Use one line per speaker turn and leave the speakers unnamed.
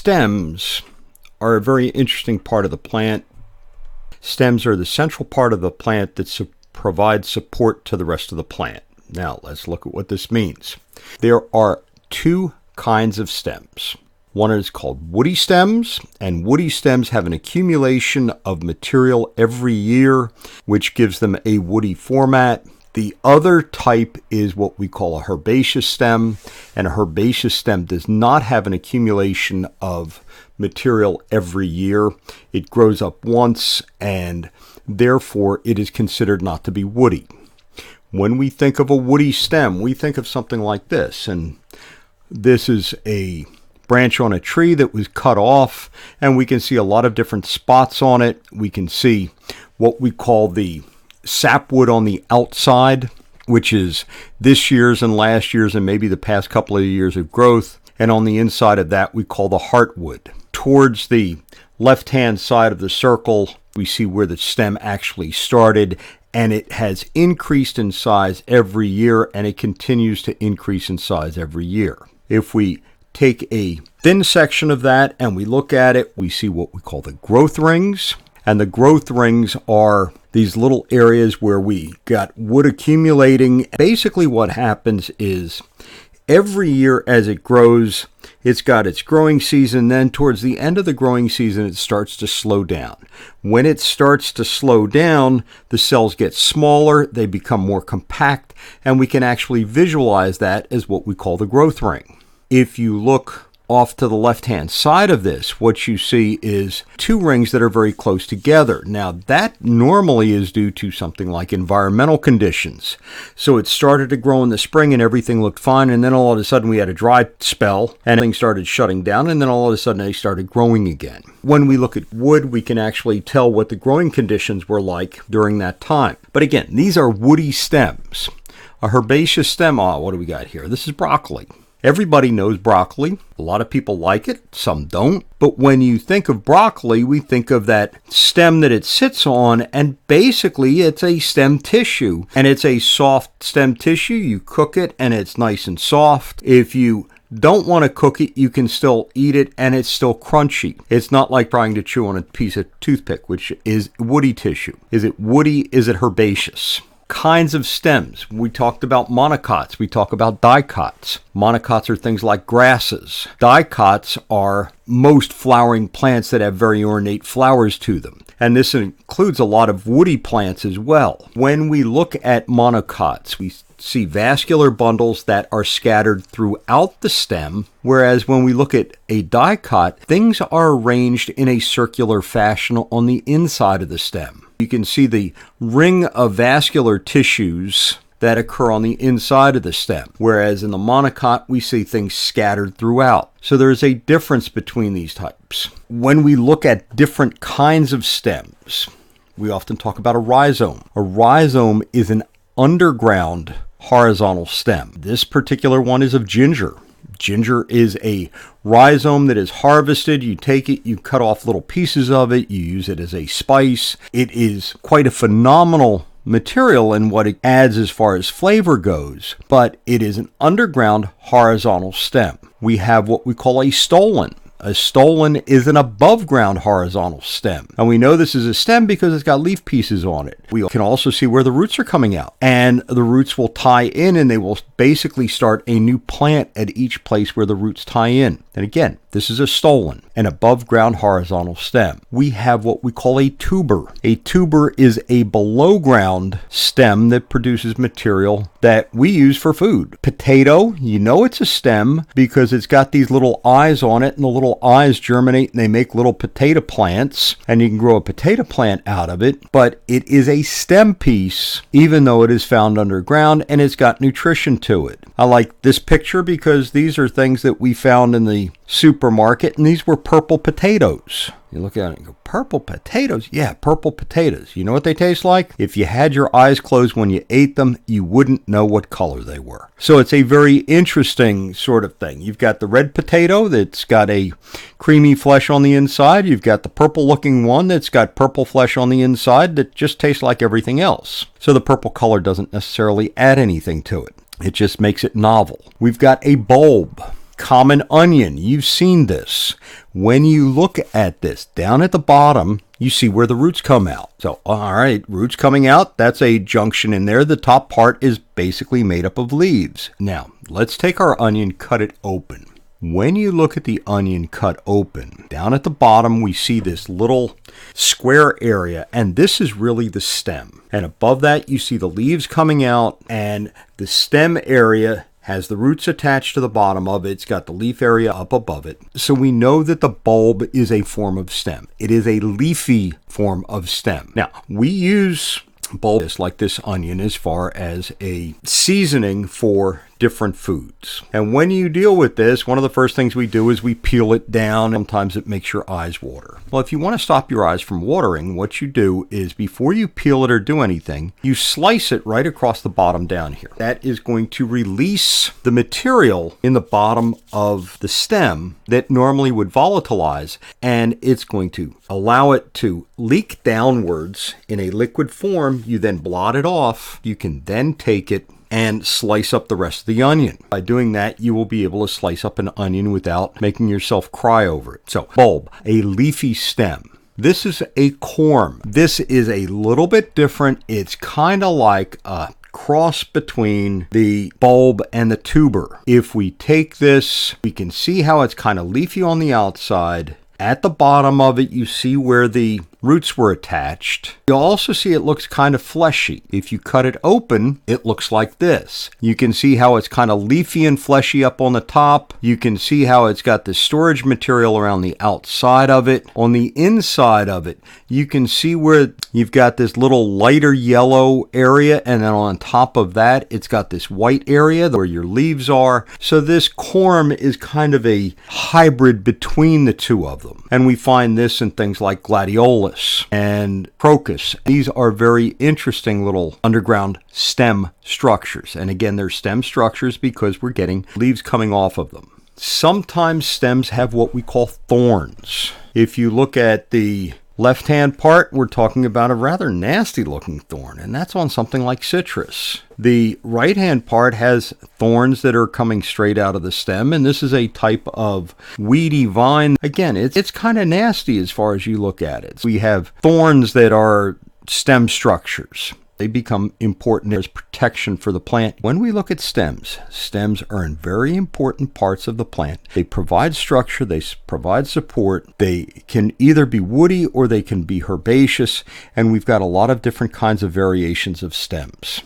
Stems are a very interesting part of the plant. Stems are the central part of the plant that provides support to the rest of the plant. Now, let's look at what this means. There are two kinds of stems. One is called woody stems, and woody stems have an accumulation of material every year, which gives them a woody format. The other type is what we call a herbaceous stem, and a herbaceous stem does not have an accumulation of material every year. It grows up once, and therefore it is considered not to be woody. When we think of a woody stem, we think of something like this, and this is a branch on a tree that was cut off, and we can see a lot of different spots on it. We can see what we call the sapwood on the outside, which is this year's and last year's and maybe the past couple of years of growth. And on the inside of that, we call the heartwood. Towards the left-hand side of the circle, we see where the stem actually started, and it has increased in size every year, and it continues to increase in size every year. If we take a thin section of that and we look at it, we see what we call the growth rings. And the growth rings are these little areas where we got wood accumulating. Basically what happens is every year as it grows, it's got its growing season. Then towards the end of the growing season, it starts to slow down. When it starts to slow down, the cells get smaller, they become more compact, and we can actually visualize that as what we call the growth ring. If you look off to the left-hand side of this, what you see is two rings that are very close together. Now, that normally is due to something like environmental conditions. So it started to grow in the spring and everything looked fine, and then all of a sudden we had a dry spell and things started shutting down, and then all of a sudden they started growing again. When we look at wood, we can actually tell what the growing conditions were like during that time. But again, these are woody stems. A herbaceous stem, what do we got here? This is broccoli. Everybody knows broccoli. A lot of people like it, some don't. But when you think of broccoli, we think of that stem that it sits on, and basically it's a stem tissue. And it's a soft stem tissue. You cook it and it's nice and soft. If you don't want to cook it, you can still eat it and it's still crunchy. It's not like trying to chew on a piece of toothpick, which is woody tissue. Is it woody? Is it herbaceous? Kinds of stems. We talked about monocots. We talk about dicots. Monocots are things like grasses. Dicots are most flowering plants that have very ornate flowers to them. And this includes a lot of woody plants as well. When we look at monocots, we see vascular bundles that are scattered throughout the stem, whereas when we look at a dicot, things are arranged in a circular fashion on the inside of the stem. You can see the ring of vascular tissues that occur on the inside of the stem, whereas in the monocot, we see things scattered throughout. So there's a difference between these types. When we look at different kinds of stems, we often talk about a rhizome. A rhizome is an underground horizontal stem. This particular one is of ginger. Ginger is a rhizome that is harvested. You take it, you cut off little pieces of it, you use it as a spice. It is quite a phenomenal material in what it adds as far as flavor goes, but it is an underground horizontal stem. We have what we call a stolon. A stolon is an above-ground horizontal stem. And we know this is a stem because it's got leaf pieces on it. We can also see where the roots are coming out. And the roots will tie in, and they will basically start a new plant at each place where the roots tie in. And again, this is a stolon, an above-ground horizontal stem. We have what we call a tuber. A tuber is a below-ground stem that produces material that we use for food. Potato, you know it's a stem because it's got these little eyes on it, and the little eyes germinate and they make little potato plants, and you can grow a potato plant out of it, but it is a stem piece even though it is found underground and it's got nutrition to it. I like this picture because these are things that we found in the supermarket, and these were purple potatoes. You look at it and go, purple potatoes? Yeah, purple potatoes. You know what they taste like? If you had your eyes closed when you ate them, you wouldn't know what color they were. So it's a very interesting sort of thing. You've got the red potato that's got a creamy flesh on the inside. You've got the purple looking one that's got purple flesh on the inside that just tastes like everything else. So the purple color doesn't necessarily add anything to it. It just makes it novel. We've got a bulb. Common onion, you've seen this. When you look at this, down at the bottom, you see where the roots come out. So, all right, roots coming out, that's a junction in there. The top part is basically made up of leaves. Now, let's take our onion, cut it open. When you look at the onion cut open, down at the bottom we see this little square area, and this is really the stem. And above that you see the leaves coming out, and the stem area has the roots attached to the bottom of it. It's got the leaf area up above it. So we know that the bulb is a form of stem. It is a leafy form of stem. Now, we use bulbs like this onion as far as a seasoning for different foods. And when you deal with this, one of the first things we do is we peel it down. Sometimes it makes your eyes water. Well, if you want to stop your eyes from watering, what you do is before you peel it or do anything, you slice it right across the bottom down here. That is going to release the material in the bottom of the stem that normally would volatilize, and it's going to allow it to leak downwards in a liquid form. You then blot it off. You can then take it and slice up the rest of the onion. By doing that, you will be able to slice up an onion without making yourself cry over it. So, bulb, a leafy stem. This is a corm. This is a little bit different. It's kind of like a cross between the bulb and the tuber. If we take this, we can see how it's kind of leafy on the outside. At the bottom of it, you see where the roots were attached. You'll also see it looks kind of fleshy. If you cut it open, it looks like this. You can see how it's kind of leafy and fleshy up on the top. You can see how it's got the storage material around the outside of it. On the inside of it, you can see where you've got this little lighter yellow area, and then on top of that, it's got this white area where your leaves are. So this corm is kind of a hybrid between the two of them. And we find this in things like gladiolus and crocus. These are very interesting little underground stem structures. And again, they're stem structures because we're getting leaves coming off of them. Sometimes stems have what we call thorns. If you look at the left-hand part, we're talking about a rather nasty looking thorn, and that's on something like citrus. The right-hand part has thorns that are coming straight out of the stem, and this is a type of weedy vine. Again, it's kind of nasty as far as you look at it. We have thorns that are stem structures. They become important as protection for the plant. When we look at stems, stems are in very important parts of the plant. They provide structure, they provide support. They can either be woody or they can be herbaceous, and we've got a lot of different kinds of variations of stems.